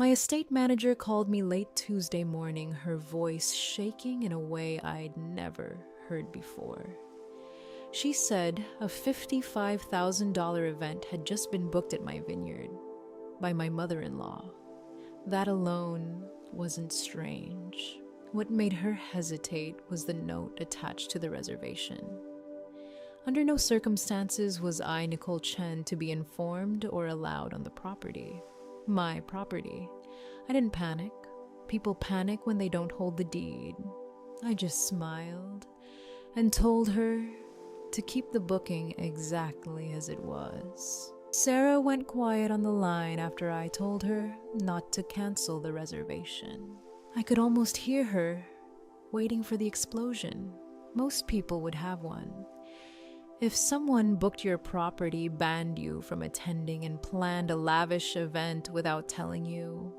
My estate manager called me late Tuesday morning, her voice shaking in a way I'd never heard before. She said a $55,000 event had just been booked at my vineyard by my mother-in-law. That alone wasn't strange. What made her hesitate was the note attached to the reservation. Under no circumstances was I, Nicole Chen, to be informed or allowed on the property. My property. I didn't panic. People panic when they don't hold the deed. I just smiled and told her to keep the booking exactly as it was. Sarah went quiet on the line after I told her not to cancel the reservation. I could almost hear her waiting for the explosion. Most people would have one. If someone booked your property, banned you from attending, and planned a lavish event without telling you,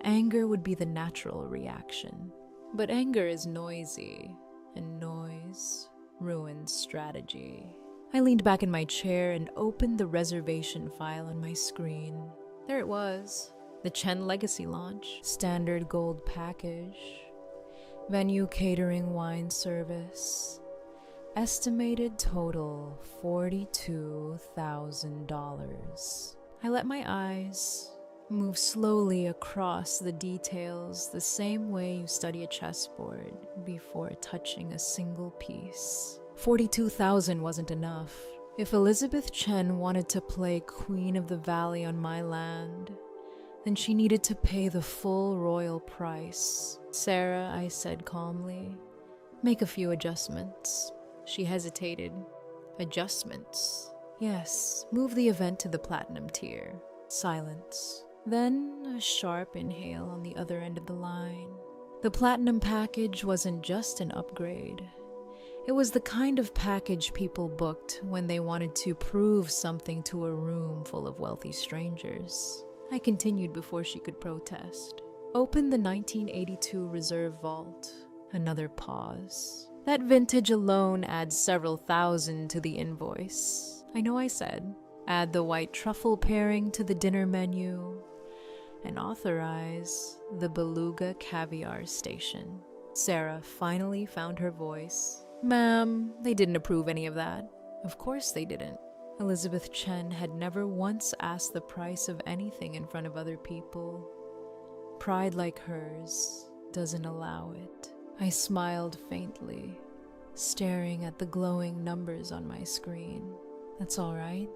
anger would be the natural reaction. But anger is noisy, and noise ruins strategy. I leaned back in my chair and opened the reservation file on my screen. There it was, the Chen Legacy launch, standard gold package, venue catering, wine service. Estimated total $42,000. I let my eyes move slowly across the details the same way you study a chessboard before touching a single piece. $42,000 wasn't enough. If Elizabeth Chen wanted to play Queen of the Valley on my land, then she needed to pay the full royal price. Sarah, I said calmly, make a few adjustments. She hesitated. Adjustments? Yes, move the event to the platinum tier. Silence. Then a sharp inhale on the other end of the line. The platinum package wasn't just an upgrade. It was the kind of package people booked when they wanted to prove something to a room full of wealthy strangers. I continued before she could protest. Open the 1982 Reserve Vault. Another pause. That vintage alone adds several thousand to the invoice. I know I said, add the white truffle pairing to the dinner menu, and authorize the beluga caviar station. Sarah finally found her voice. Ma'am, they didn't approve any of that. Of course they didn't. Elizabeth Chen had never once asked the price of anything in front of other people. Pride like hers doesn't allow it. I smiled faintly, staring at the glowing numbers on my screen. That's all right,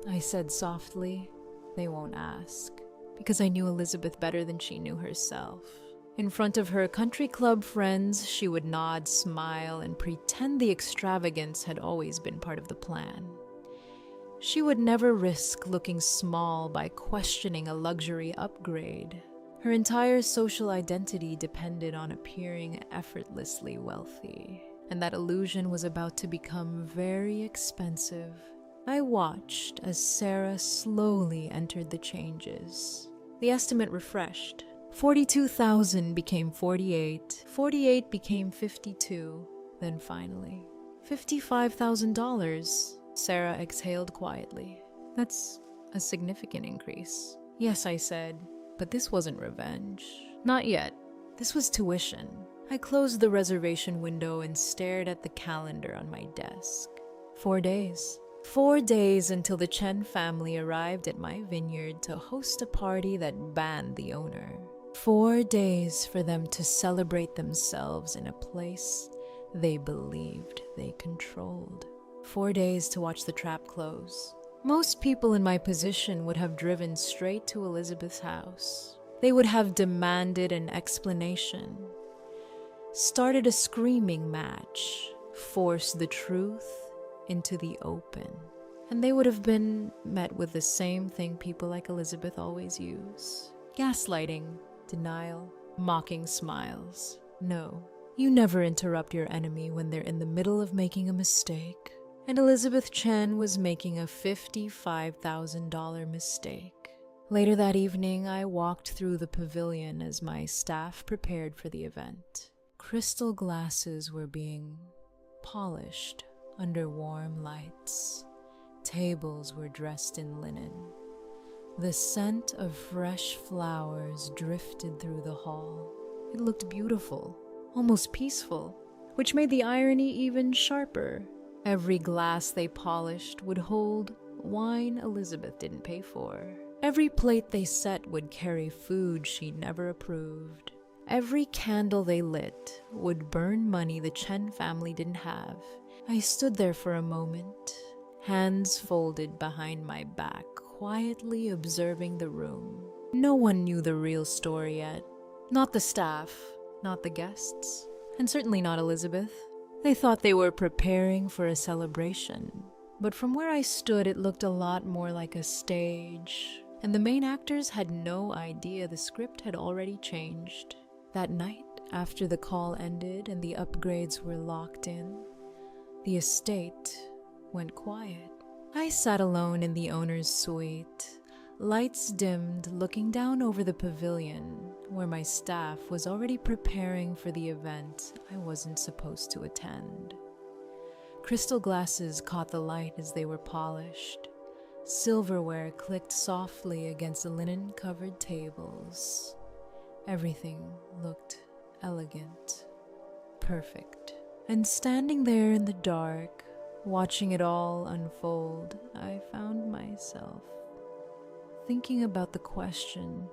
I said softly. They won't ask, because I knew Elizabeth better than she knew herself. In front of her country club friends, she would nod, smile, and pretend the extravagance had always been part of the plan. She would never risk looking small by questioning a luxury upgrade. Her entire social identity depended on appearing effortlessly wealthy, and that illusion was about to become very expensive. I watched as Sarah slowly entered the changes. The estimate refreshed. 42,000 became 48, 48 became 52, then finally, $55,000. Sarah exhaled quietly. That's a significant increase. Yes, I said. But this wasn't revenge. Not yet. This was tuition. I closed the reservation window and stared at the calendar on my desk. 4 days. 4 days until the Chen family arrived at my vineyard to host a party that banned the owner. 4 days for them to celebrate themselves in a place they believed they controlled. 4 days to watch the trap close. Most people in my position would have driven straight to Elizabeth's house. They would have demanded an explanation, started a screaming match, forced the truth into the open. And they would have been met with the same thing people like Elizabeth always use. Gaslighting, denial, mocking smiles. No, you never interrupt your enemy when they're in the middle of making a mistake. And Elizabeth Chen was making a $55,000 mistake. Later that evening, I walked through the pavilion as my staff prepared for the event. Crystal glasses were being polished under warm lights. Tables were dressed in linen. The scent of fresh flowers drifted through the hall. It looked beautiful, almost peaceful, which made the irony even sharper. Every glass they polished would hold wine Elizabeth didn't pay for. Every plate they set would carry food she never approved. Every candle they lit would burn money the Chen family didn't have. I stood there for a moment, hands folded behind my back, quietly observing the room. No one knew the real story yet. Not the staff, not the guests, and certainly not Elizabeth. They thought they were preparing for a celebration. But from where I stood, it looked a lot more like a stage, and the main actors had no idea the script had already changed. That night, after the call ended and the upgrades were locked in, the estate went quiet. I sat alone in the owner's suite, lights dimmed, looking down over the pavilion, where my staff was already preparing for the event I wasn't supposed to attend. Crystal glasses caught the light as they were polished. Silverware clicked softly against the linen-covered tables. Everything looked elegant, perfect. And standing there in the dark, watching it all unfold, I found myself thinking about the question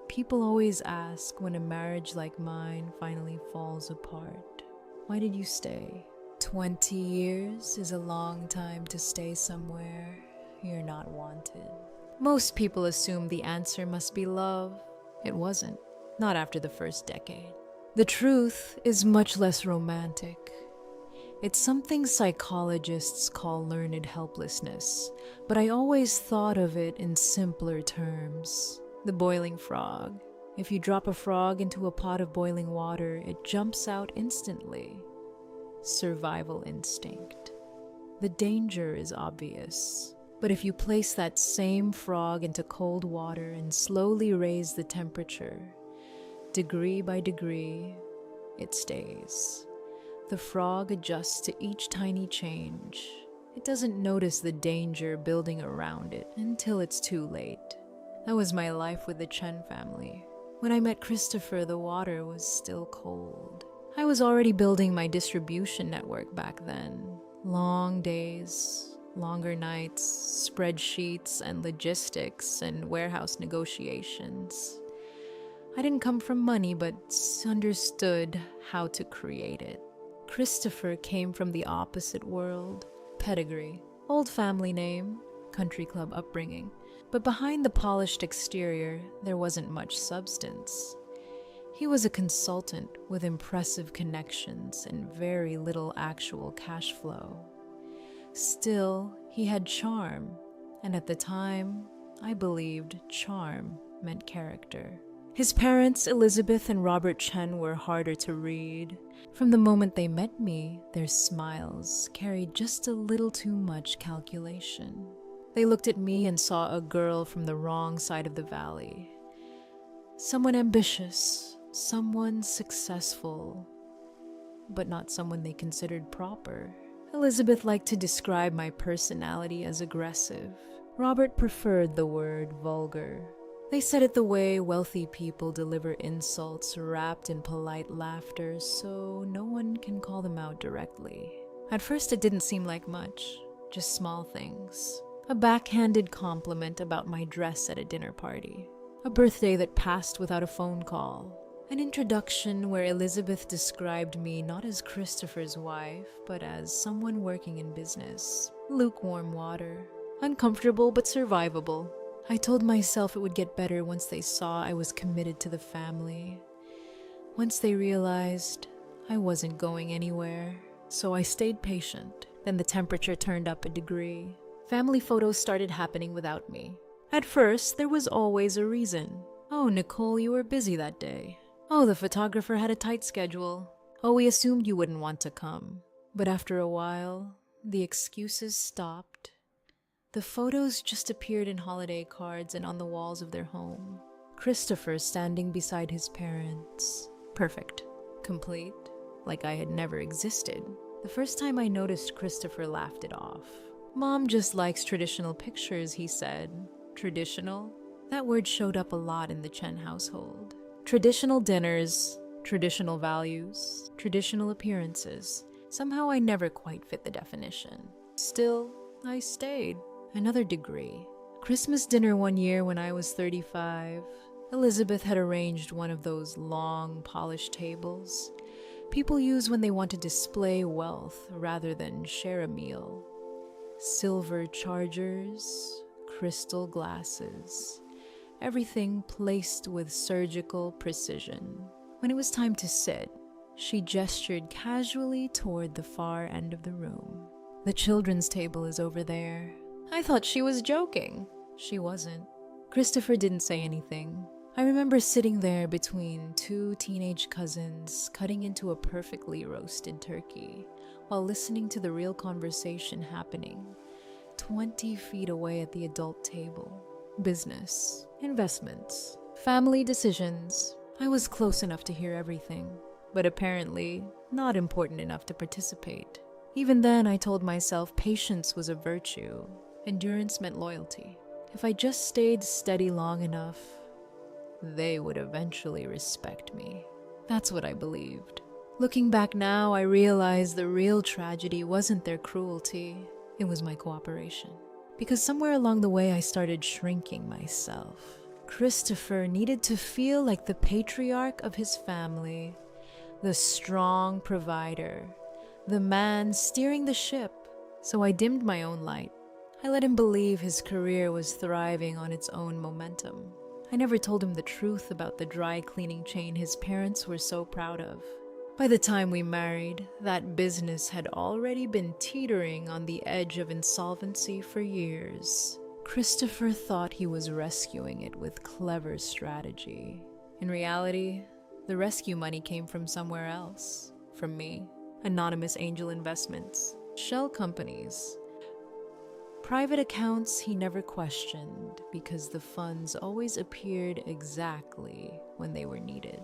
people always ask when a marriage like mine finally falls apart. Why did you stay? 20 years is a long time to stay somewhere you're not wanted. Most people assume the answer must be love. It wasn't. Not after the first decade. The truth is much less romantic. It's something psychologists call learned helplessness, but I always thought of it in simpler terms. The boiling frog. If you drop a frog into a pot of boiling water, it jumps out instantly. Survival instinct. The danger is obvious, but if you place that same frog into cold water and slowly raise the temperature, degree by degree, it stays. The frog adjusts to each tiny change. It doesn't notice the danger building around it until it's too late. That was my life with the Chen family. When I met Christopher, the water was still cold. I was already building my distribution network back then. Long days, longer nights, spreadsheets and logistics and warehouse negotiations. I didn't come from money, but understood how to create it. Christopher came from the opposite world. Pedigree, old family name, country club upbringing. But behind the polished exterior, there wasn't much substance. He was a consultant with impressive connections and very little actual cash flow. Still, he had charm, and at the time, I believed charm meant character. His parents, Elizabeth and Robert Chen, were harder to read. From the moment they met me, their smiles carried just a little too much calculation. They looked at me and saw a girl from the wrong side of the valley. Someone ambitious, someone successful, but not someone they considered proper. Elizabeth liked to describe my personality as aggressive. Robert preferred the word vulgar. They said it the way wealthy people deliver insults wrapped in polite laughter, so no one can call them out directly. At first it didn't seem like much, just small things. A backhanded compliment about my dress at a dinner party. A birthday that passed without a phone call. An introduction where Elizabeth described me not as Christopher's wife, but as someone working in business. Lukewarm water. Uncomfortable but survivable. I told myself it would get better once they saw I was committed to the family. Once they realized I wasn't going anywhere. So I stayed patient. Then the temperature turned up a degree. Family photos started happening without me. At first, there was always a reason. Oh, Nicole, you were busy that day. Oh, the photographer had a tight schedule. Oh, we assumed you wouldn't want to come. But after a while, the excuses stopped. The photos just appeared in holiday cards and on the walls of their home. Christopher standing beside his parents. Perfect. Complete. Like I had never existed. The first time I noticed, Christopher laughed it off. Mom just likes traditional pictures, he said. Traditional? That word showed up a lot in the Chen household. Traditional dinners, traditional values, traditional appearances. Somehow I never quite fit the definition. Still, I stayed. Another degree. Christmas dinner one year when I was 35, Elizabeth had arranged one of those long, polished tables people use when they want to display wealth rather than share a meal. Silver chargers, crystal glasses, everything placed with surgical precision. When it was time to sit, she gestured casually toward the far end of the room. The children's table is over there. I thought she was joking. She wasn't. Christopher didn't say anything. I remember sitting there between two teenage cousins, cutting into a perfectly roasted turkey, while listening to the real conversation happening 20 feet away at the adult table. Business, investments, family decisions. I was close enough to hear everything, but apparently not important enough to participate. Even then, I told myself patience was a virtue. Endurance meant loyalty. If I just stayed steady long enough, they would eventually respect me. That's what I believed. Looking back now, I realize the real tragedy wasn't their cruelty. It was my cooperation. Because somewhere along the way, I started shrinking myself. Christopher needed to feel like the patriarch of his family, the strong provider, the man steering the ship. So I dimmed my own light. I let him believe his career was thriving on its own momentum. I never told him the truth about the dry cleaning chain his parents were so proud of. By the time we married, that business had already been teetering on the edge of insolvency for years. Christopher thought he was rescuing it with clever strategy. In reality, the rescue money came from somewhere else. From me. Anonymous angel investments. Shell companies. Private accounts he never questioned because the funds always appeared exactly when they were needed.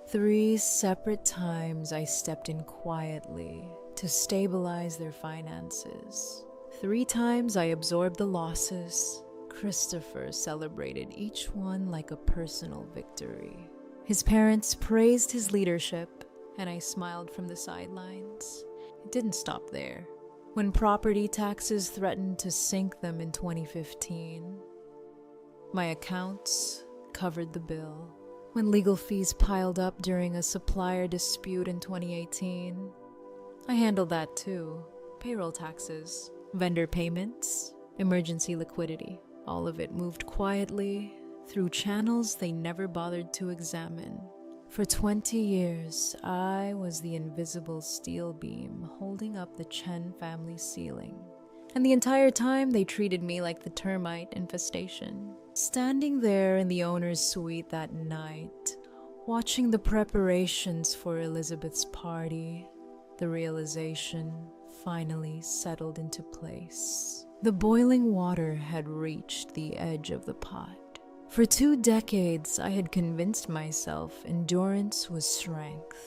3 separate times I stepped in quietly to stabilize their finances. 3 times I absorbed the losses. Christopher celebrated each one like a personal victory. His parents praised his leadership, and I smiled from the sidelines. It didn't stop there. When property taxes threatened to sink them in 2015, my accounts covered the bill. When legal fees piled up during a supplier dispute in 2018, I handled that too. Payroll taxes, vendor payments, emergency liquidity. All of it moved quietly through channels they never bothered to examine. For 20 years, I was the invisible steel beam holding up the Chen family ceiling. And the entire time, they treated me like the termite infestation. Standing there in the owner's suite that night, watching the preparations for Elizabeth's party, the realization finally settled into place. The boiling water had reached the edge of the pot. For 2 decades, I had convinced myself endurance was strength.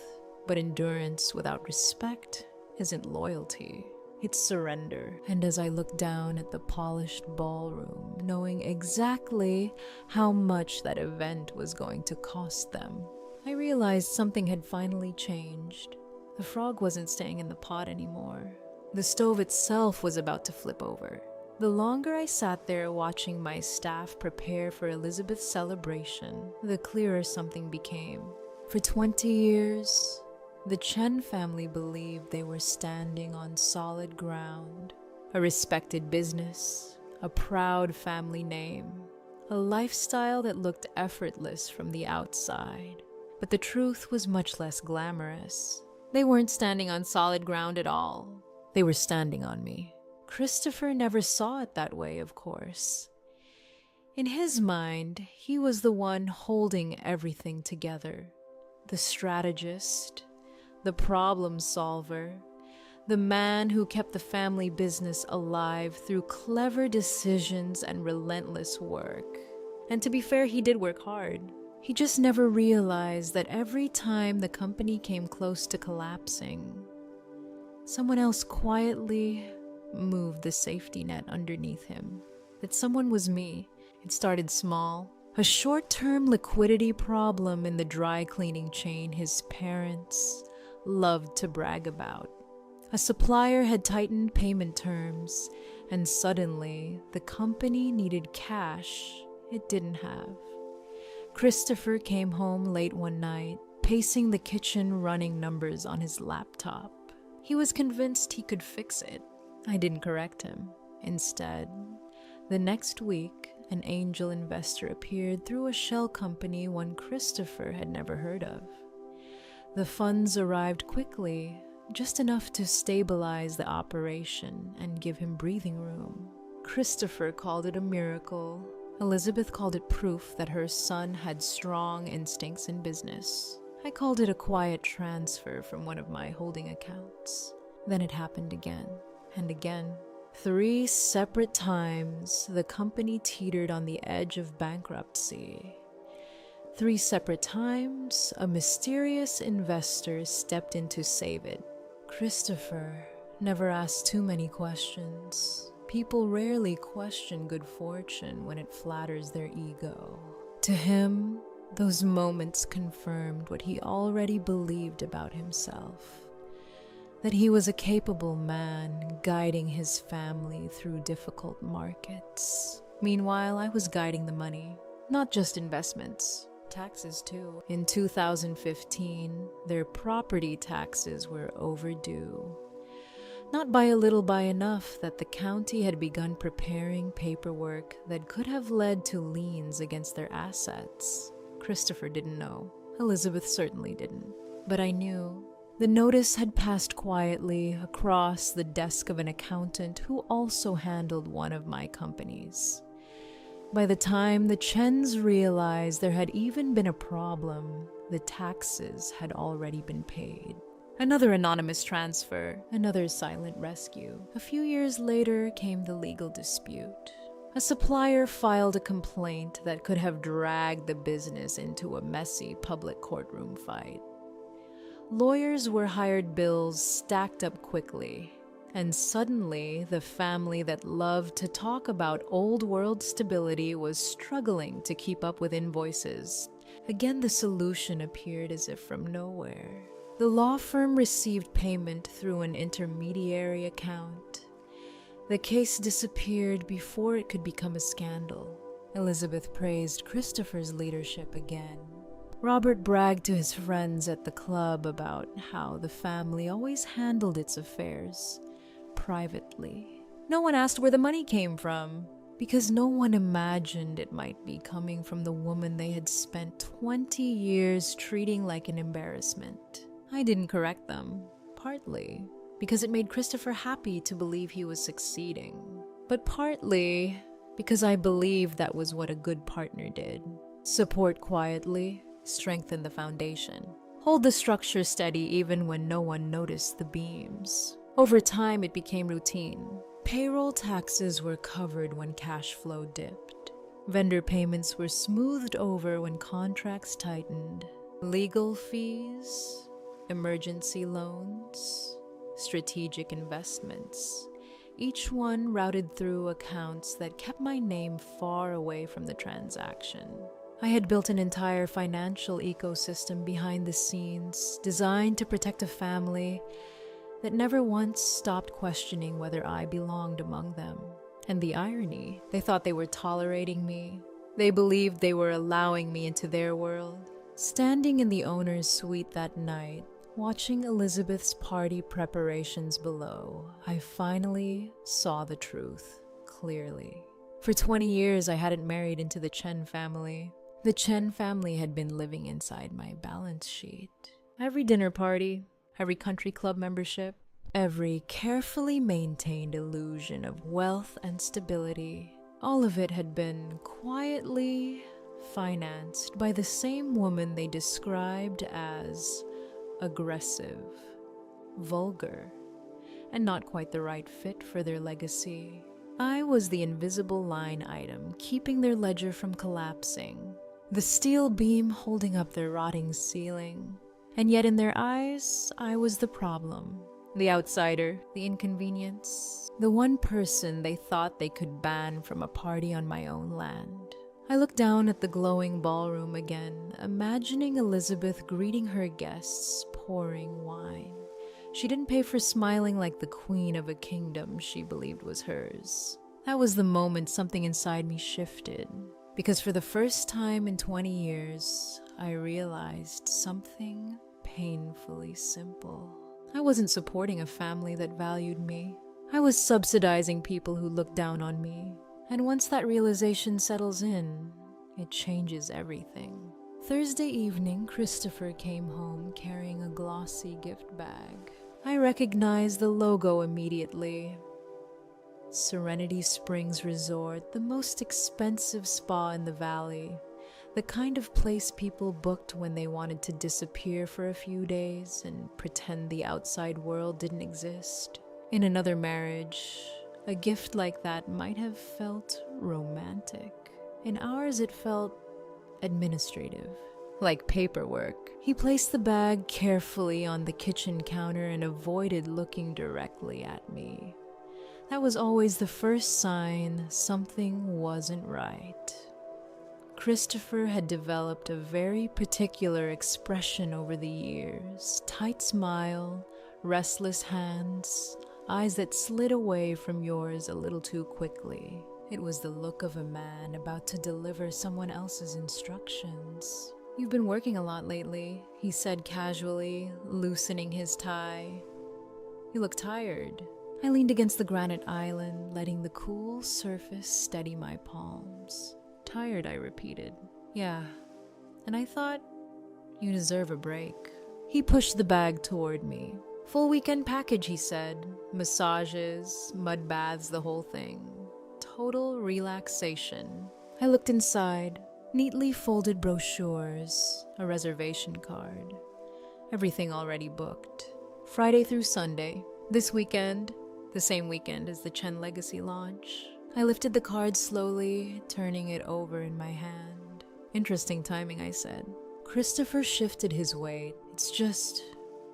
But endurance without respect isn't loyalty. It's surrender. And as I looked down at the polished ballroom, knowing exactly how much that event was going to cost them, I realized something had finally changed. The frog wasn't staying in the pot anymore. The stove itself was about to flip over. The longer I sat there watching my staff prepare for Elizabeth's celebration, the clearer something became. For 20 years, the Chen family believed they were standing on solid ground. A respected business, a proud family name, a lifestyle that looked effortless from the outside. But the truth was much less glamorous. They weren't standing on solid ground at all. They were standing on me. Christopher never saw it that way, of course. In his mind, he was the one holding everything together. The strategist, the problem solver, the man who kept the family business alive through clever decisions and relentless work. And to be fair, he did work hard. He just never realized that every time the company came close to collapsing, someone else quietly moved the safety net underneath him. That someone was me. It started small. A short-term liquidity problem in the dry cleaning chain his parents loved to brag about. A supplier had tightened payment terms, and suddenly the company needed cash it didn't have. Christopher came home late one night, pacing the kitchen, running numbers on his laptop. He was convinced he could fix it. I didn't correct him. Instead, the next week, an angel investor appeared through a shell company one Christopher had never heard of. The funds arrived quickly, just enough to stabilize the operation and give him breathing room. Christopher called it a miracle. Elizabeth called it proof that her son had strong instincts in business. I called it a quiet transfer from one of my holding accounts. Then it happened again and again. 3 separate times, the company teetered on the edge of bankruptcy. 3 separate times, a mysterious investor stepped in to save it. Christopher never asked too many questions. People rarely question good fortune when it flatters their ego. To him, those moments confirmed what he already believed about himself. That he was a capable man guiding his family through difficult markets. Meanwhile, I was guiding the money, not just investments, taxes too. In 2015, their property taxes were overdue. Not by a little, by enough that the county had begun preparing paperwork that could have led to liens against their assets. Christopher didn't know. Elizabeth certainly didn't. But I knew. The notice had passed quietly across the desk of an accountant who also handled one of my companies. By the time the Chens realized there had even been a problem, the taxes had already been paid. Another anonymous transfer, another silent rescue. A few years later came the legal dispute. A supplier filed a complaint that could have dragged the business into a messy public courtroom fight. Lawyers were hired, bills stacked up quickly, and suddenly the family that loved to talk about old world stability was struggling to keep up with invoices. Again, the solution appeared as if from nowhere. The law firm received payment through an intermediary account. The case disappeared before it could become a scandal. Elizabeth praised Christopher's leadership again. Robert bragged to his friends at the club about how the family always handled its affairs privately. No one asked where the money came from, because no one imagined it might be coming from the woman they had spent 20 years treating like an embarrassment. I didn't correct them, partly because it made Christopher happy to believe he was succeeding, but partly because I believed that was what a good partner did. Support quietly, strengthen the foundation, hold the structure steady even when no one noticed the beams. Over time, it became routine. Payroll taxes were covered when cash flow dipped. Vendor payments were smoothed over when contracts tightened. Legal fees, emergency loans, strategic investments, each one routed through accounts that kept my name far away from the transaction. I had built an entire financial ecosystem behind the scenes, designed to protect a family that never once stopped questioning whether I belonged among them. And the irony, they thought they were tolerating me. They believed they were allowing me into their world. Standing in the owner's suite that night, watching Elizabeth's party preparations below, I finally saw the truth clearly. For 20 years, I hadn't married into the Chen family. The Chen family had been living inside my balance sheet. Every dinner party, every country club membership, every carefully maintained illusion of wealth and stability, all of it had been quietly financed by the same woman they described as aggressive, vulgar, and not quite the right fit for their legacy. I was the invisible line item keeping their ledger from collapsing, the steel beam holding up their rotting ceiling. And yet in their eyes, I was the problem. The outsider, the inconvenience, the one person they thought they could ban from a party on my own land. I looked down at the glowing ballroom again, imagining Elizabeth greeting her guests, pouring wine. She didn't pay for smiling like the queen of a kingdom she believed was hers. That was the moment something inside me shifted, because for the first time in 20 years, I realized something painfully simple. I wasn't supporting a family that valued me. I was subsidizing people who looked down on me. And once that realization settles in, it changes everything. Thursday evening, Christopher came home carrying a glossy gift bag. I recognized the logo immediately. Serenity Springs Resort, the most expensive spa in the valley. The kind of place people booked when they wanted to disappear for a few days and pretend the outside world didn't exist. In another marriage, a gift like that might have felt romantic. In ours, it felt administrative, like paperwork. He placed the bag carefully on the kitchen counter and avoided looking directly at me. That was always the first sign something wasn't right. Christopher had developed a very particular expression over the years. Tight smile, restless hands, eyes that slid away from yours a little too quickly. It was the look of a man about to deliver someone else's instructions. "You've been working a lot lately," he said casually, loosening his tie. "You look tired." I leaned against the granite island, letting the cool surface steady my palms. "Tired," I repeated. "Yeah. And I thought, you deserve a break." He pushed the bag toward me. "Full weekend package," he said. "Massages, mud baths, the whole thing. Total relaxation." I looked inside. Neatly folded brochures, a reservation card. Everything already booked. Friday through Sunday. This weekend, the same weekend as the Chen Legacy launch. I lifted the card slowly, turning it over in my hand. "Interesting timing," I said. Christopher shifted his weight. "It's just,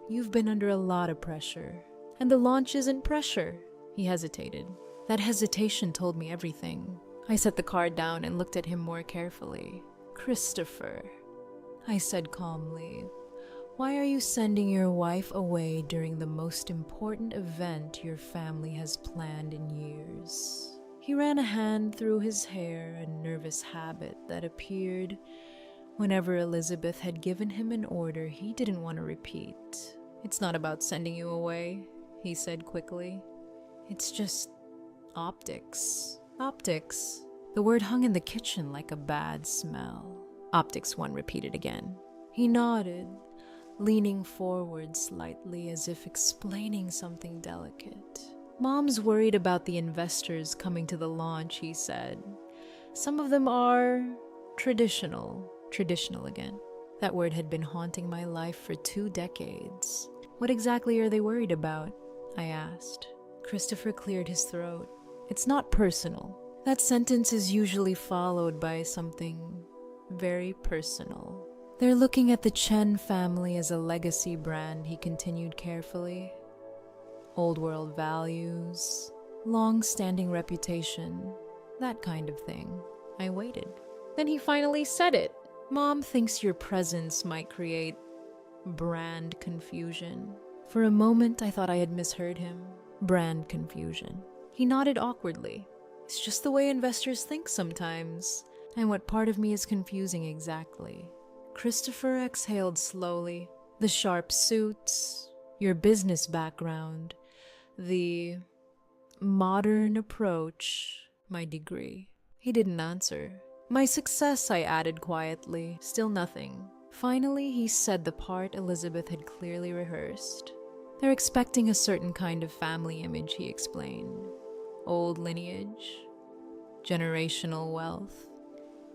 you've been under a lot of pressure. And the launch isn't pressure." He hesitated. That hesitation told me everything. I set the card down and looked at him more carefully. "Christopher," I said calmly, "why are you sending your wife away during the most important event your family has planned in years?" He ran a hand through his hair, a nervous habit that appeared whenever Elizabeth had given him an order he didn't want to repeat. "It's not about sending you away," he said quickly. "It's just optics." "Optics?" The word hung in the kitchen like a bad smell. "Optics," one repeated again. He nodded, leaning forward slightly as if explaining something delicate. "Mom's worried about the investors coming to the launch," he said. "Some of them are traditional." Traditional again. That word had been haunting my life for 2 decades. "What exactly are they worried about?" I asked. Christopher cleared his throat. "It's not personal." That sentence is usually followed by something very personal. "They're looking at the Chen family as a legacy brand," he continued carefully. "Old world values, long-standing reputation, that kind of thing." I waited. Then he finally said it. "Mom thinks your presence might create brand confusion." For a moment, I thought I had misheard him. Brand confusion. He nodded awkwardly. "It's just the way investors think sometimes. And what part of me is confusing exactly?" Christopher exhaled slowly. "The sharp suits, your business background, the modern approach, my degree." He didn't answer. "My success," I added quietly. Still nothing. Finally, he said the part Elizabeth had clearly rehearsed. "They're expecting a certain kind of family image," he explained. "Old lineage, generational wealth,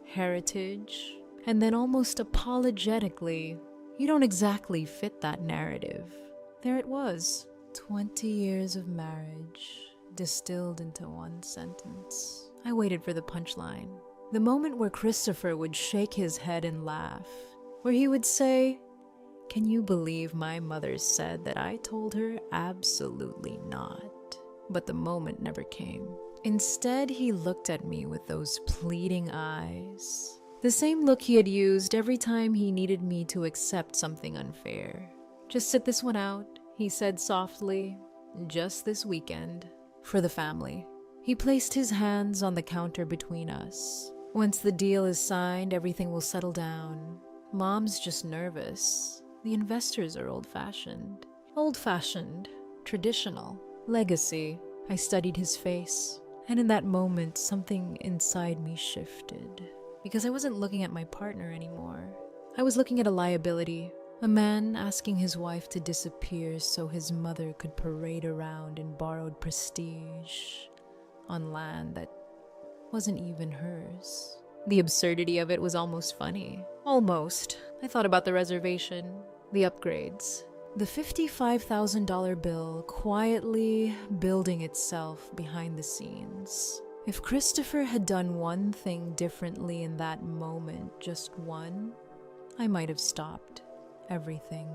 heritage, and then almost apologetically, you don't exactly fit that narrative." There it was. 20 years of marriage, distilled into one sentence. I waited for the punchline. The moment where Christopher would shake his head and laugh. Where he would say, Can you believe my mother said that I told her absolutely not? But the moment never came. Instead, he looked at me with those pleading eyes. The same look he had used every time he needed me to accept something unfair. Just sit this one out, he said softly. Just this weekend. For the family. He placed his hands on the counter between us. Once the deal is signed, everything will settle down. Mom's just nervous. The investors are old-fashioned. Old-fashioned. Traditional. Legacy. I studied his face. And in that moment, something inside me shifted. Because I wasn't looking at my partner anymore. I was looking at a liability. A man asking his wife to disappear so his mother could parade around in borrowed prestige on land that wasn't even hers. The absurdity of it was almost funny. Almost. I thought about the reservation, the upgrades, the $55,000 bill quietly building itself behind the scenes. If Christopher had done one thing differently in that moment, just one, I might have stopped everything.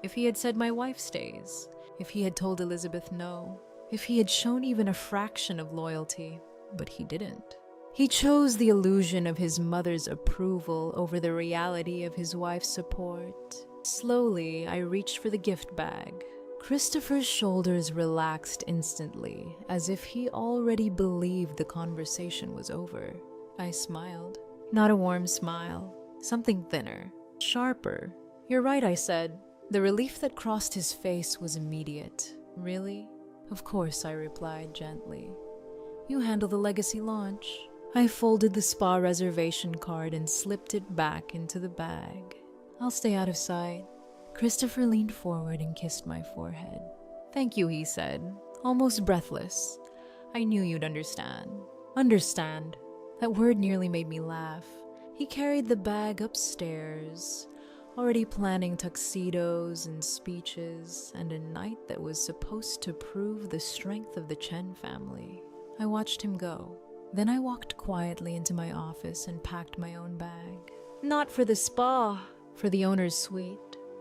If he had said my wife stays, if he had told Elizabeth no, if he had shown even a fraction of loyalty, but he didn't. He chose the illusion of his mother's approval over the reality of his wife's support. Slowly, I reached for the gift bag. Christopher's shoulders relaxed instantly, as if he already believed the conversation was over. I smiled. Not a warm smile. Something thinner, sharper. You're right, I said. The relief that crossed his face was immediate. Really? Of course, I replied gently. You handle the legacy launch. I folded the spa reservation card and slipped it back into the bag. I'll stay out of sight. Christopher leaned forward and kissed my forehead. Thank you, he said, almost breathless. I knew you'd understand. Understand. That word nearly made me laugh. He carried the bag upstairs, already planning tuxedos and speeches and a night that was supposed to prove the strength of the Chen family. I watched him go. Then I walked quietly into my office and packed my own bag. Not for the spa, for the owner's suite.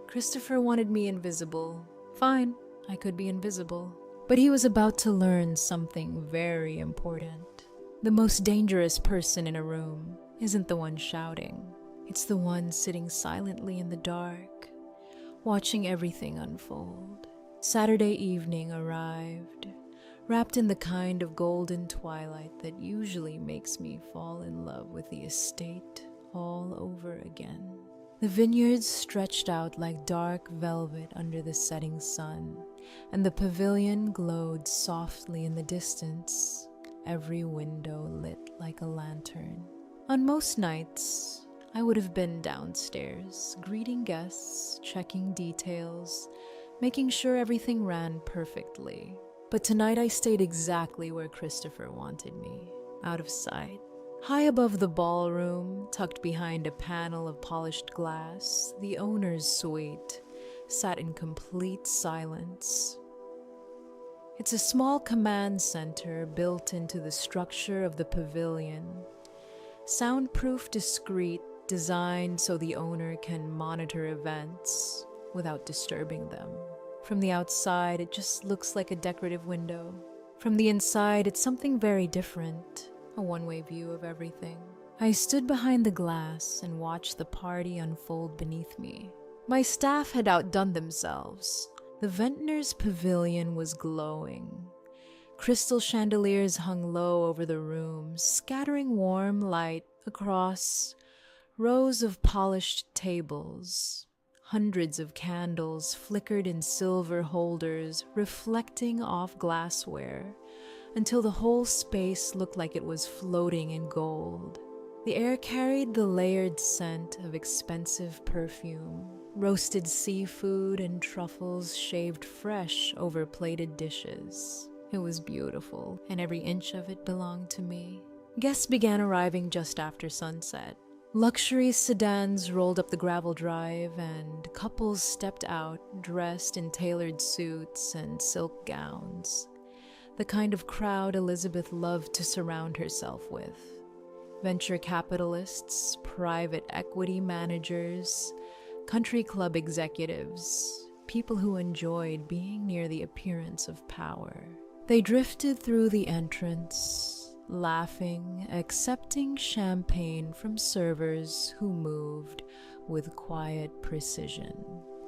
Christopher wanted me invisible. Fine, I could be invisible. But he was about to learn something very important. The most dangerous person in a room isn't the one shouting. It's the one sitting silently in the dark, watching everything unfold. Saturday evening arrived, wrapped in the kind of golden twilight that usually makes me fall in love with the estate all over again. The vineyards stretched out like dark velvet under the setting sun, and the pavilion glowed softly in the distance, every window lit like a lantern. On most nights, I would have been downstairs, greeting guests, checking details, making sure everything ran perfectly. But tonight I stayed exactly where Christopher wanted me, out of sight. High above the ballroom, tucked behind a panel of polished glass, the owner's suite sat in complete silence. It's a small command center built into the structure of the pavilion. Soundproof, discreet, designed so the owner can monitor events without disturbing them. From the outside, it just looks like a decorative window. From the inside, it's something very different. A one-way view of everything. I stood behind the glass and watched the party unfold beneath me. My staff had outdone themselves. The vintner's pavilion was glowing. Crystal chandeliers hung low over the room, scattering warm light across rows of polished tables. Hundreds of candles flickered in silver holders, reflecting off glassware, until the whole space looked like it was floating in gold. The air carried the layered scent of expensive perfume, roasted seafood and truffles shaved fresh over plated dishes. It was beautiful, and every inch of it belonged to me. Guests began arriving just after sunset. Luxury sedans rolled up the gravel drive, and couples stepped out, dressed in tailored suits and silk gowns. The kind of crowd Elizabeth loved to surround herself with. Venture capitalists, private equity managers, country club executives, people who enjoyed being near the appearance of power. They drifted through the entrance, laughing, accepting champagne from servers who moved with quiet precision.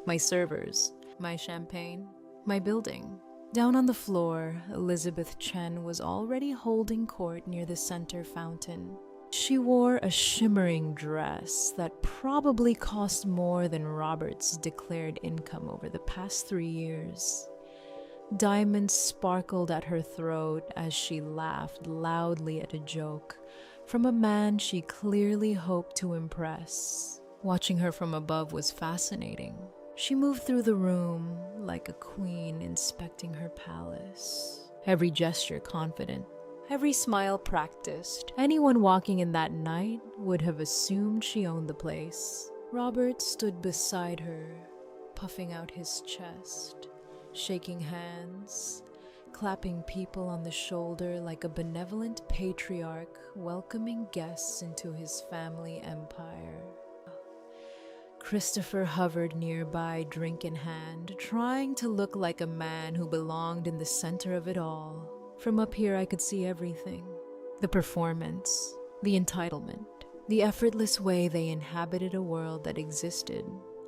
My servers, my champagne, my building. Down on the floor, Elizabeth Chen was already holding court near the center fountain. She wore a shimmering dress that probably cost more than Robert's declared income over the past 3 years. Diamonds sparkled at her throat as she laughed loudly at a joke from a man she clearly hoped to impress. Watching her from above was fascinating. She moved through the room like a queen inspecting her palace. Every gesture confident, every smile practiced. Anyone walking in that night would have assumed she owned the place. Robert stood beside her, puffing out his chest, shaking hands, clapping people on the shoulder like a benevolent patriarch welcoming guests into his family empire. Christopher hovered nearby, drink in hand, trying to look like a man who belonged in the center of it all. From up here, I could see everything. The performance, the entitlement, the effortless way they inhabited a world that existed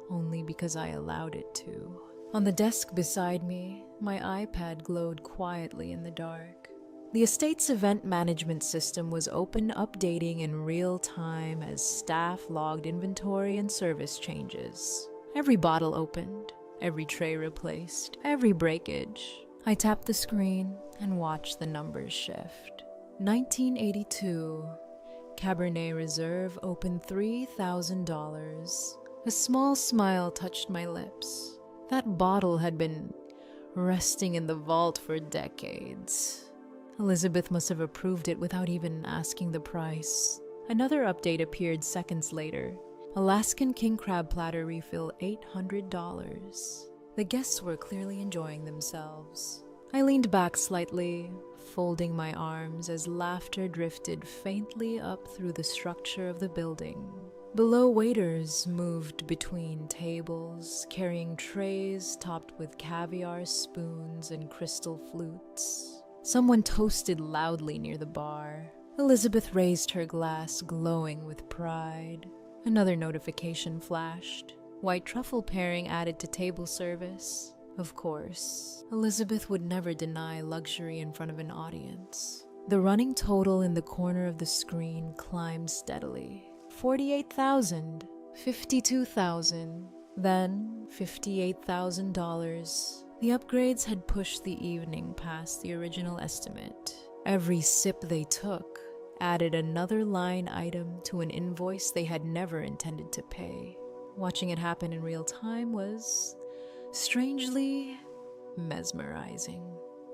only because I allowed it to. On the desk beside me, my iPad glowed quietly in the dark. The estate's event management system was open, updating in real time as staff logged inventory and service changes. Every bottle opened, every tray replaced, every breakage. I tapped the screen and watched the numbers shift. 1982, Cabernet Reserve opened $3,000. A small smile touched my lips. That bottle had been resting in the vault for decades. Elizabeth must have approved it without even asking the price. Another update appeared seconds later. Alaskan king crab platter refill $800. The guests were clearly enjoying themselves. I leaned back slightly, folding my arms as laughter drifted faintly up through the structure of the building. Below, waiters moved between tables, carrying trays topped with caviar spoons and crystal flutes. Someone toasted loudly near the bar. Elizabeth raised her glass, glowing with pride. Another notification flashed. White truffle pairing added to table service. Of course, Elizabeth would never deny luxury in front of an audience. The running total in the corner of the screen climbed steadily. 48,000, 52,000, then $58,000. The upgrades had pushed the evening past the original estimate. Every sip they took added another line item to an invoice they had never intended to pay. Watching it happen in real time was strangely mesmerizing.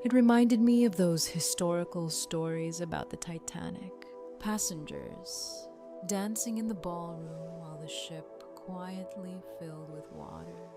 It reminded me of those historical stories about the Titanic. Passengers dancing in the ballroom while the ship quietly filled with water.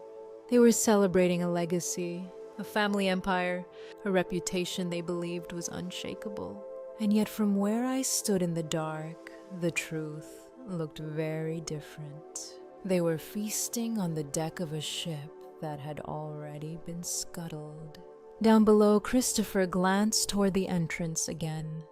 They were celebrating a legacy, a family empire, a reputation they believed was unshakable. And yet from where I stood in the dark, the truth looked very different. They were feasting on the deck of a ship that had already been scuttled. Down below, Christopher glanced toward the entrance again,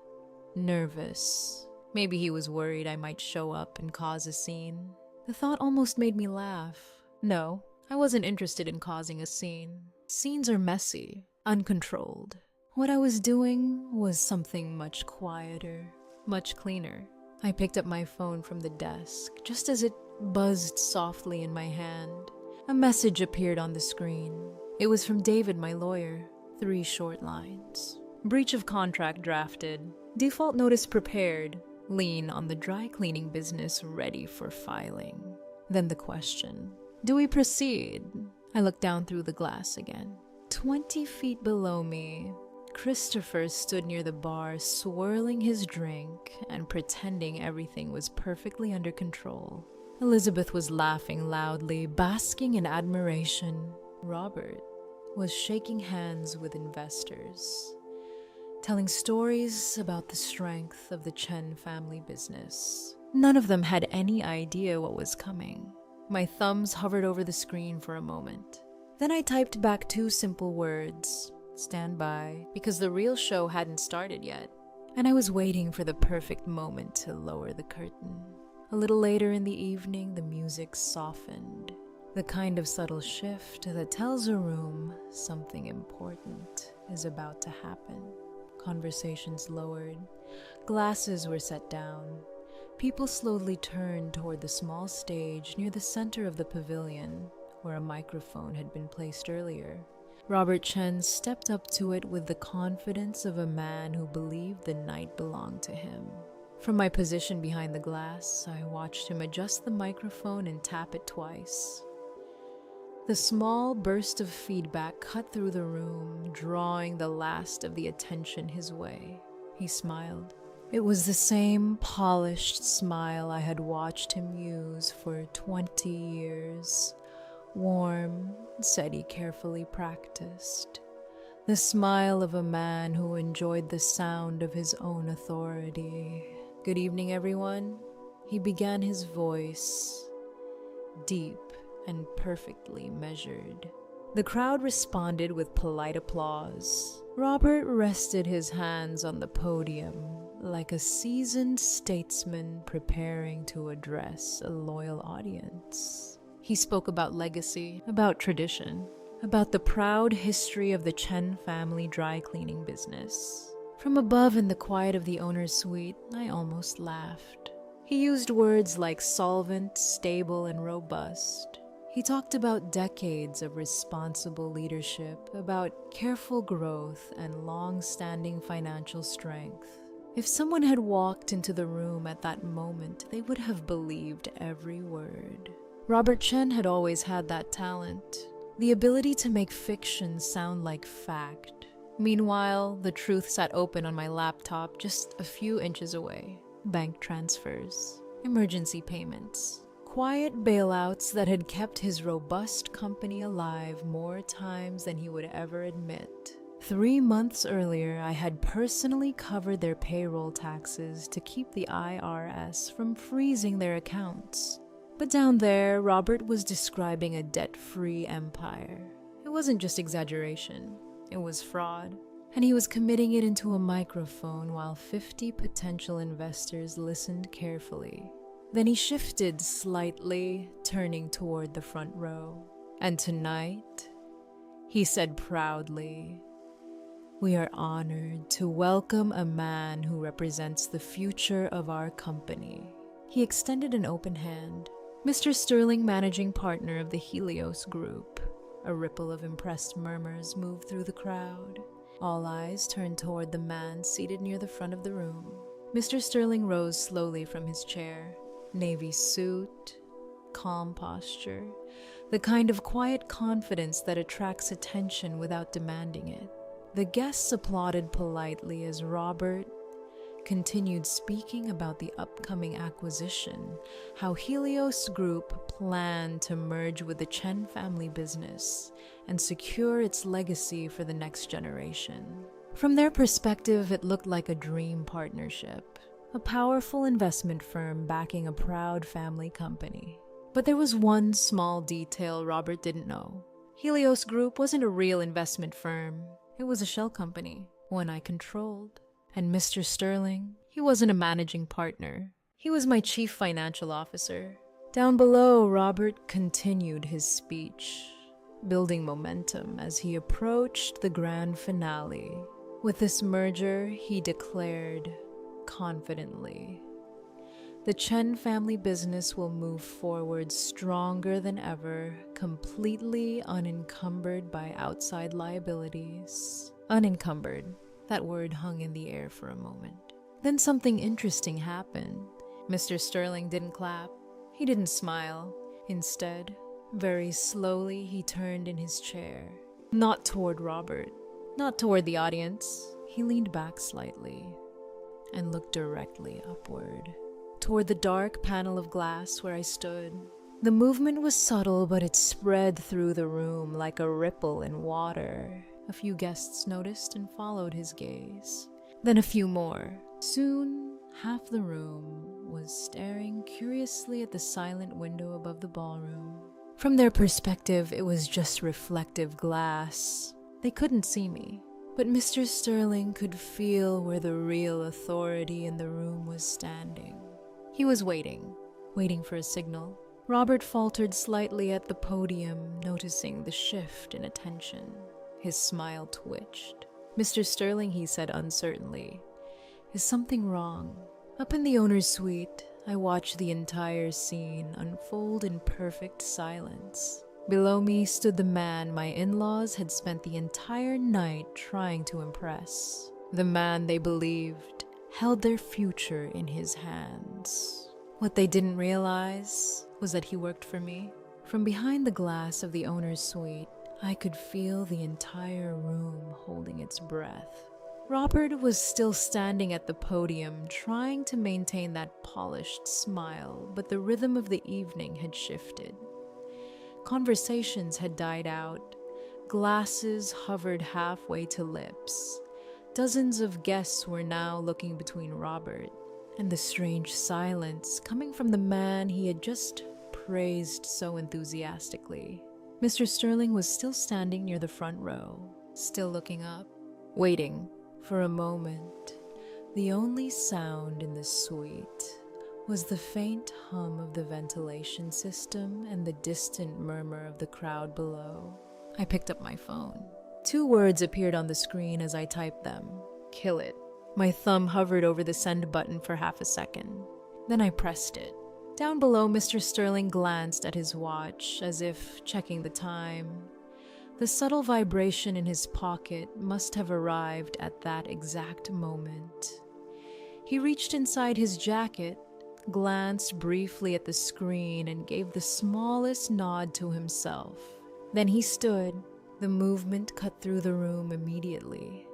nervous. Maybe he was worried I might show up and cause a scene. The thought almost made me laugh. No, I wasn't interested in causing a scene. Scenes are messy, uncontrolled. What I was doing was something much quieter, much cleaner. I picked up my phone from the desk just as it buzzed softly in my hand. A message appeared on the screen. It was from David, my lawyer. 3 short lines. Breach of contract drafted. Default notice prepared. Lien on the dry cleaning business ready for filing. Then the question, do we proceed? I looked down through the glass again. 20 feet below me, Christopher stood near the bar, swirling his drink and pretending everything was perfectly under control. Elizabeth was laughing loudly, basking in admiration. Robert was shaking hands with investors, telling stories about the strength of the Chen family business. None of them had any idea what was coming. My thumbs hovered over the screen for a moment. Then I typed back 2 simple words, stand by, because the real show hadn't started yet, and I was waiting for the perfect moment to lower the curtain. A little later in the evening, the music softened, the kind of subtle shift that tells a room something important is about to happen. Conversations lowered, glasses were set down. People slowly turned toward the small stage near the center of the pavilion, where a microphone had been placed earlier. Robert Chen stepped up to it with the confidence of a man who believed the night belonged to him. From my position behind the glass, I watched him adjust the microphone and tap it twice. The small burst of feedback cut through the room, drawing the last of the attention his way. He smiled. It was the same polished smile I had watched him use for 20 years. Warm, said he carefully practiced. The smile of a man who enjoyed the sound of his own authority. Good evening, everyone. He began, his voice deep and perfectly measured. The crowd responded with polite applause. Robert rested his hands on the podium like a seasoned statesman preparing to address a loyal audience. He spoke about legacy, about tradition, about the proud history of the Chen family dry cleaning business. From above in the quiet of the owner's suite, I almost laughed. He used words like solvent, stable, and robust. He talked about decades of responsible leadership, about careful growth and long-standing financial strength. If someone had walked into the room at that moment, they would have believed every word. Robert Chen had always had that talent, the ability to make fiction sound like fact. Meanwhile, the truth sat open on my laptop just a few inches away. Bank transfers, emergency payments, quiet bailouts that had kept his robust company alive more times than he would ever admit. 3 months earlier, I had personally covered their payroll taxes to keep the IRS from freezing their accounts. But down there, Robert was describing a debt-free empire. It wasn't just exaggeration, it was fraud. And he was committing it into a microphone while 50 potential investors listened carefully. Then he shifted slightly, turning toward the front row. And tonight, he said proudly, "We are honored to welcome a man who represents the future of our company." He extended an open hand. Mr. Sterling, managing partner of the Helios Group. A ripple of impressed murmurs moved through the crowd. All eyes turned toward the man seated near the front of the room. Mr. Sterling rose slowly from his chair. Navy suit, calm posture, the kind of quiet confidence that attracts attention without demanding it. The guests applauded politely as Robert continued speaking about the upcoming acquisition, how Helios Group planned to merge with the Chen family business and secure its legacy for the next generation. From their perspective, it looked like a dream partnership, a powerful investment firm backing a proud family company. But there was one small detail Robert didn't know. Helios Group wasn't a real investment firm. It was a shell company, one I controlled. And Mr. Sterling, he wasn't a managing partner. He was my chief financial officer. Down below, Robert continued his speech, building momentum as he approached the grand finale. With this merger, he declared confidently, the Chen family business will move forward stronger than ever, completely unencumbered by outside liabilities. Unencumbered. That word hung in the air for a moment. Then something interesting happened. Mr. Sterling didn't clap. He didn't smile. Instead, very slowly, he turned in his chair. Not toward Robert, not toward the audience. He leaned back slightly and looked directly upward, toward the dark panel of glass where I stood. The movement was subtle, but it spread through the room like a ripple in water. A few guests noticed and followed his gaze. Then a few more. Soon, half the room was staring curiously at the silent window above the ballroom. From their perspective, it was just reflective glass. They couldn't see me, but Mr. Sterling could feel where the real authority in the room was standing. He was waiting for a signal. Robert faltered slightly at the podium, noticing the shift in attention. His smile twitched. "Mr. Sterling," he said uncertainly, "is something wrong?" Up in the owner's suite, I watched the entire scene unfold in perfect silence. Below me stood the man my in-laws had spent the entire night trying to impress. The man they believed held their future in his hands. What they didn't realize was that he worked for me. From behind the glass of the owner's suite, I could feel the entire room holding its breath. Robert was still standing at the podium, trying to maintain that polished smile, but the rhythm of the evening had shifted. Conversations had died out. Glasses hovered halfway to lips. Dozens of guests were now looking between Robert and the strange silence coming from the man he had just praised so enthusiastically. Mr. Sterling was still standing near the front row, still looking up, waiting. For a moment, the only sound in the suite was the faint hum of the ventilation system and the distant murmur of the crowd below. I picked up my phone. 2 words appeared on the screen as I typed them. "Kill it." My thumb hovered over the send button for half a second. Then I pressed it. Down below, Mr. Sterling glanced at his watch as if checking the time. The subtle vibration in his pocket must have arrived at that exact moment. He reached inside his jacket, glanced briefly at the screen, and gave the smallest nod to himself. Then he stood. The movement cut through the room immediately.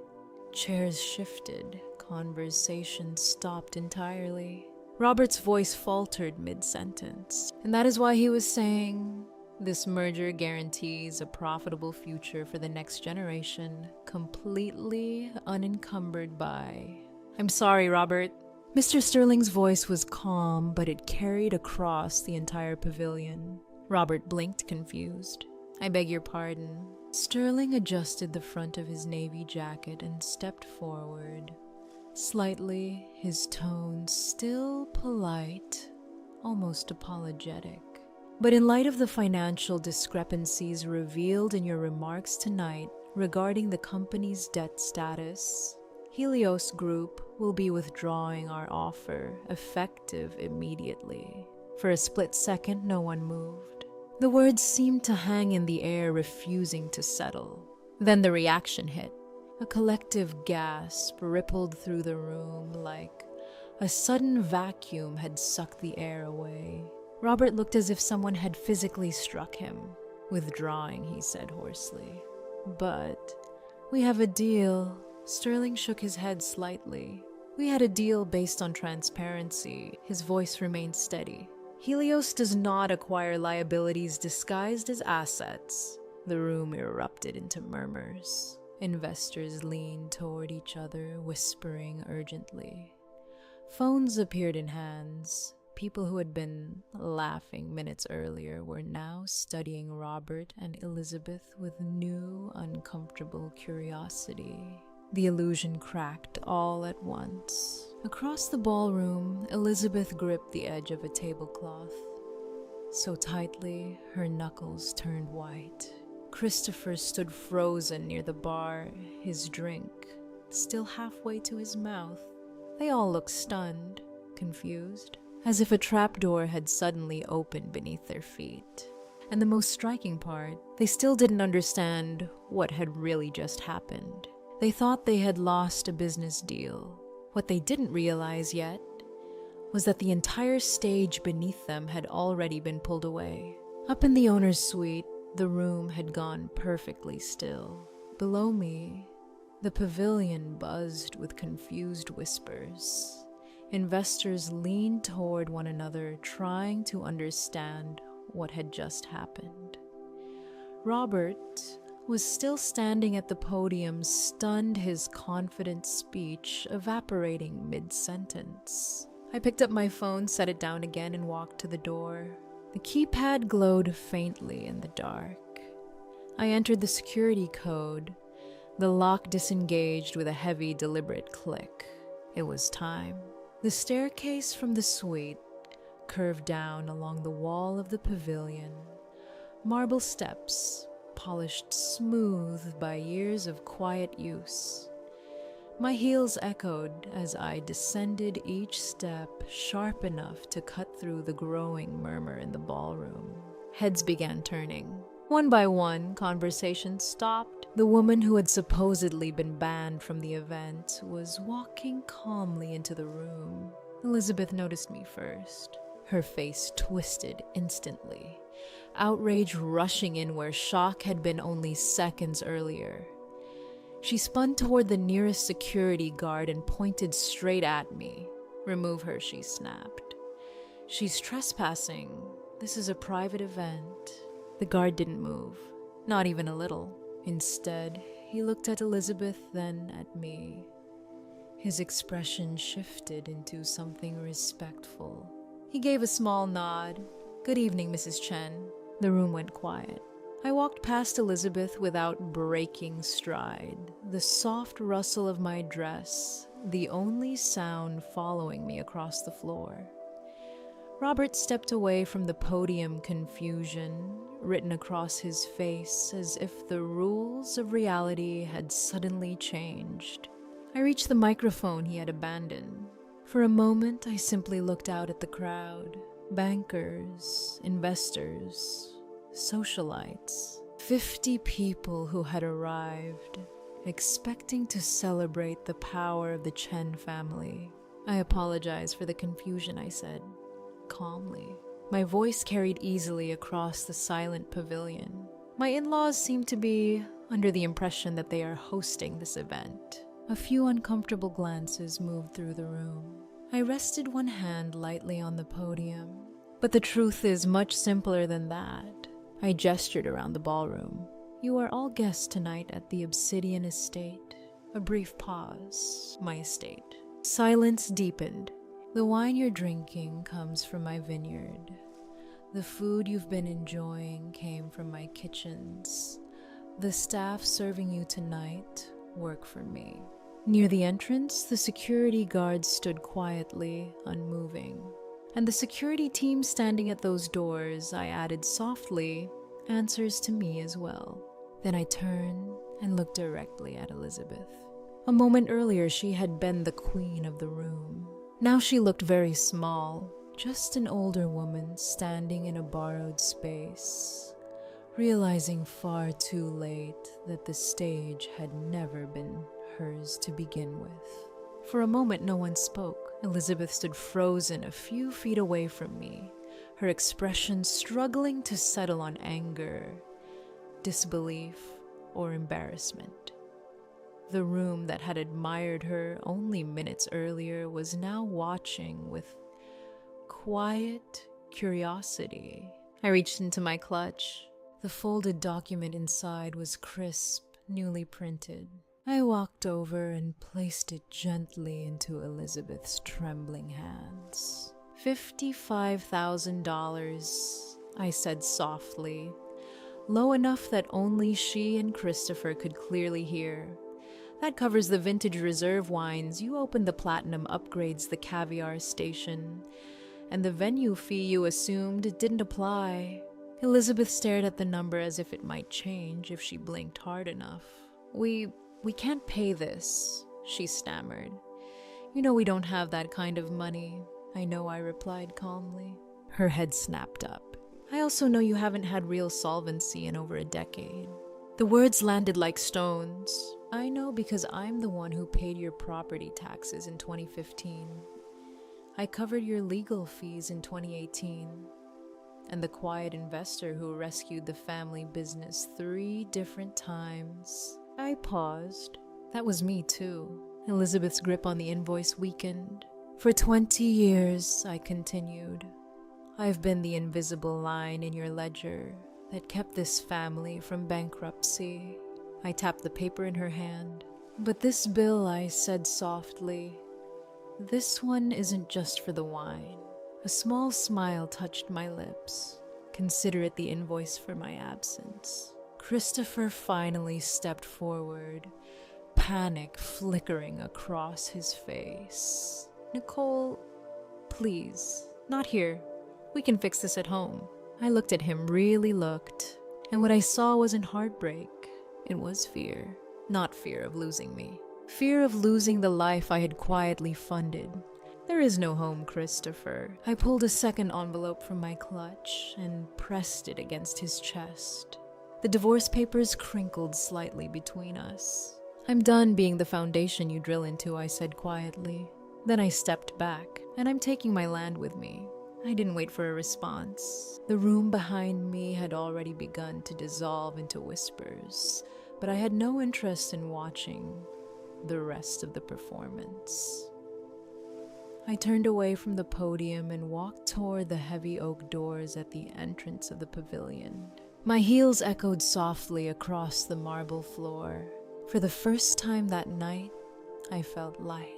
Chairs shifted. Conversation stopped entirely. Robert's voice faltered mid-sentence, and that is why he was saying, "This merger guarantees a profitable future for the next generation, completely unencumbered by..." "I'm sorry, Robert." Mr. Sterling's voice was calm, but it carried across the entire pavilion. Robert blinked, confused. "I beg your pardon." Sterling adjusted the front of his navy jacket and stepped forward. Slightly, his tone still polite, almost apologetic. "But in light of the financial discrepancies revealed in your remarks tonight regarding the company's debt status, Helios Group will be withdrawing our offer, effective immediately." For a split second, no one moved. The words seemed to hang in the air, refusing to settle. Then the reaction hit. A collective gasp rippled through the room like a sudden vacuum had sucked the air away. Robert looked as if someone had physically struck him. "Withdrawing," he said hoarsely. "But we have a deal." Sterling shook his head slightly. "We had a deal based on transparency." His voice remained steady. "Helios does not acquire liabilities disguised as assets." The room erupted into murmurs. Investors leaned toward each other, whispering urgently. Phones appeared in hands. People who had been laughing minutes earlier were now studying Robert and Elizabeth with new, uncomfortable curiosity. The illusion cracked all at once. Across the ballroom, Elizabeth gripped the edge of a tablecloth so tightly her knuckles turned white. Christopher stood frozen near the bar, his drink still halfway to his mouth. They all looked stunned, confused, as if a trapdoor had suddenly opened beneath their feet. And the most striking part, they still didn't understand what had really just happened. They thought they had lost a business deal. What they didn't realize yet was that the entire stage beneath them had already been pulled away. Up in the owner's suite, the room had gone perfectly still. Below me, the pavilion buzzed with confused whispers. Investors leaned toward one another, trying to understand what had just happened. Robert was still standing at the podium, stunned, his confident speech evaporating mid-sentence. I picked up my phone, set it down again, and walked to the door. The keypad glowed faintly in the dark. I entered the security code. The lock disengaged with a heavy, deliberate click. It was time. The staircase from the suite curved down along the wall of the pavilion. Marble steps, polished smooth by years of quiet use. My heels echoed as I descended each step, sharp enough to cut through the growing murmur in the ballroom. Heads began turning. One by one, conversations stopped. The woman who had supposedly been banned from the event was walking calmly into the room. Elizabeth noticed me first. Her face twisted instantly, outrage rushing in where shock had been only seconds earlier. She spun toward the nearest security guard and pointed straight at me. "Remove her," she snapped. "She's trespassing. This is a private event." The guard didn't move, not even a little. Instead, he looked at Elizabeth, then at me. His expression shifted into something respectful. He gave a small nod. "Good evening, Mrs. Chen." The room went quiet. I walked past Elizabeth without breaking stride, the soft rustle of my dress, the only sound following me across the floor. Robert stepped away from the podium, confusion written across his face as if the rules of reality had suddenly changed. I reached the microphone he had abandoned. For a moment, I simply looked out at the crowd. Bankers, investors, socialites. 50 people who had arrived, expecting to celebrate the power of the Chen family. "I apologize for the confusion," I said, calmly. My voice carried easily across the silent pavilion. My in-laws seem to be under the impression that they are hosting this event. A few uncomfortable glances moved through the room. I rested one hand lightly on the podium. But the truth is much simpler than that. I gestured around the ballroom. "You are all guests tonight at the Obsidian Estate." A brief pause. "My estate." Silence deepened. "The wine you're drinking comes from my vineyard. The food you've been enjoying came from my kitchens. The staff serving you tonight work for me." Near the entrance, the security guards stood quietly, unmoving. "And the security team standing at those doors," I added softly, "answers to me as well." Then I turned and looked directly at Elizabeth. A moment earlier, she had been the queen of the room. Now she looked very small, just an older woman standing in a borrowed space, realizing far too late that the stage had never been hers to begin with. For a moment, no one spoke. Elizabeth stood frozen a few feet away from me, her expression struggling to settle on anger, disbelief, or embarrassment. The room that had admired her only minutes earlier was now watching with quiet curiosity. I reached into my clutch. The folded document inside was crisp, newly printed. I walked over and placed it gently into Elizabeth's trembling hands. $55,000, I said softly, low enough that only she and Christopher could clearly hear. "That covers the vintage reserve wines you opened, the platinum upgrades, the caviar station, and the venue fee you assumed didn't apply." Elizabeth stared at the number as if it might change if she blinked hard enough. We can't pay this," she stammered. "You know we don't have that kind of money." "I know," I replied calmly. Her head snapped up. "I also know you haven't had real solvency in over a decade." The words landed like stones. "I know because I'm the one who paid your property taxes in 2015. I covered your legal fees in 2018. And the quiet investor who rescued the family business 3 different times." I paused. "That was me too." Elizabeth's grip on the invoice weakened. "For 20 years, I continued, I've been the invisible line in your ledger, that kept this family from bankruptcy. I tapped the paper in her hand. But this bill, I said softly, this one isn't just for the wine. A small smile touched my lips. Consider it the invoice for my absence. Christopher finally stepped forward, panic flickering across his face. Nicole, please, not here. We can fix this at home. I looked at him, really looked, and what I saw wasn't heartbreak. It was fear. Not fear of losing me. Fear of losing the life I had quietly funded. There is no home, Christopher. I pulled a second envelope from my clutch and pressed it against his chest. The divorce papers crinkled slightly between us. I'm done being the foundation you drill into, I said quietly. Then I stepped back, and I'm taking my land with me. I didn't wait for a response. The room behind me had already begun to dissolve into whispers, but I had no interest in watching the rest of the performance. I turned away from the podium and walked toward the heavy oak doors at the entrance of the pavilion. My heels echoed softly across the marble floor. For the first time that night, I felt light.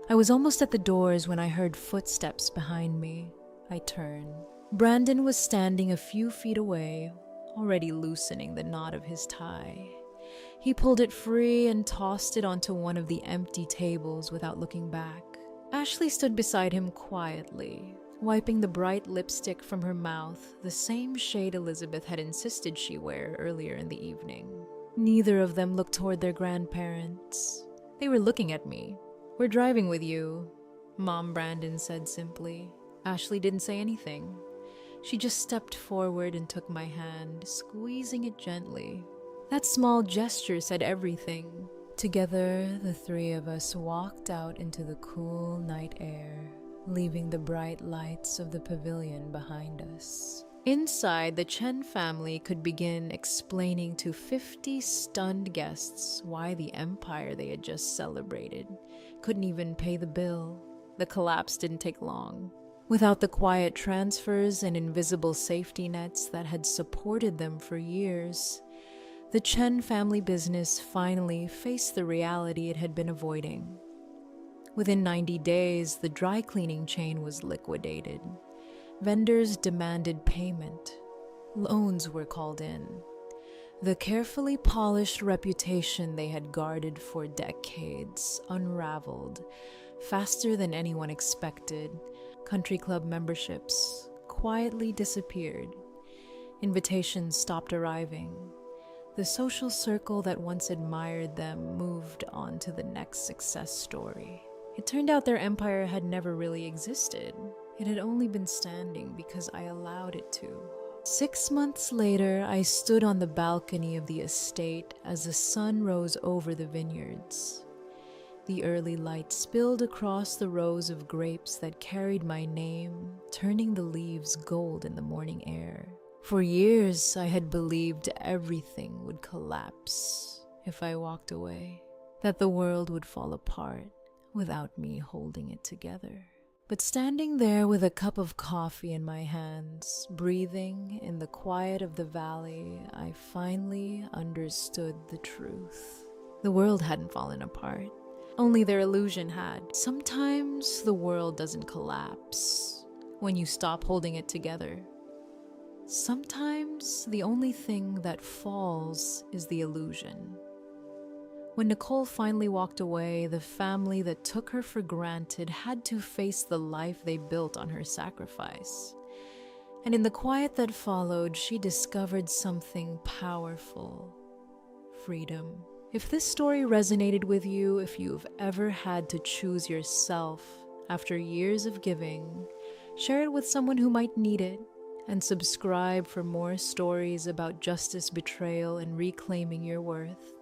I was almost at the doors when I heard footsteps behind me. I turned. Brandon was standing a few feet away, already loosening the knot of his tie. He pulled it free and tossed it onto one of the empty tables without looking back. Ashley stood beside him quietly, wiping the bright lipstick from her mouth, the same shade Elizabeth had insisted she wear earlier in the evening. Neither of them looked toward their grandparents. They were looking at me. "We're driving with you," Mom Brandon said simply. Ashley didn't say anything. She just stepped forward and took my hand, squeezing it gently. That small gesture said everything. Together, the three of us walked out into the cool night air, leaving the bright lights of the pavilion behind us. Inside, the Chen family could begin explaining to 50 stunned guests why the empire they had just celebrated couldn't even pay the bill. The collapse didn't take long. Without the quiet transfers and invisible safety nets that had supported them for years, the Chen family business finally faced the reality it had been avoiding. Within 90 days, the dry cleaning chain was liquidated. Vendors demanded payment. Loans were called in. The carefully polished reputation they had guarded for decades unraveled faster than anyone expected. Country club memberships quietly disappeared. Invitations stopped arriving. The social circle that once admired them moved on to the next success story. It turned out their empire had never really existed. It had only been standing because I allowed it to. 6 months later, I stood on the balcony of the estate as the sun rose over the vineyards. The early light spilled across the rows of grapes that carried my name, turning the leaves gold in the morning air. For years, I had believed everything would collapse if I walked away, that the world would fall apart without me holding it together. But standing there with a cup of coffee in my hands, breathing in the quiet of the valley, I finally understood the truth. The world hadn't fallen apart. Only their illusion had. Sometimes the world doesn't collapse when you stop holding it together. Sometimes the only thing that falls is the illusion. When Nicole finally walked away, the family that took her for granted had to face the life they built on her sacrifice. And in the quiet that followed, she discovered something powerful: freedom. If this story resonated with you, if you've ever had to choose yourself after years of giving, share it with someone who might need it, and subscribe for more stories about justice, betrayal, and reclaiming your worth.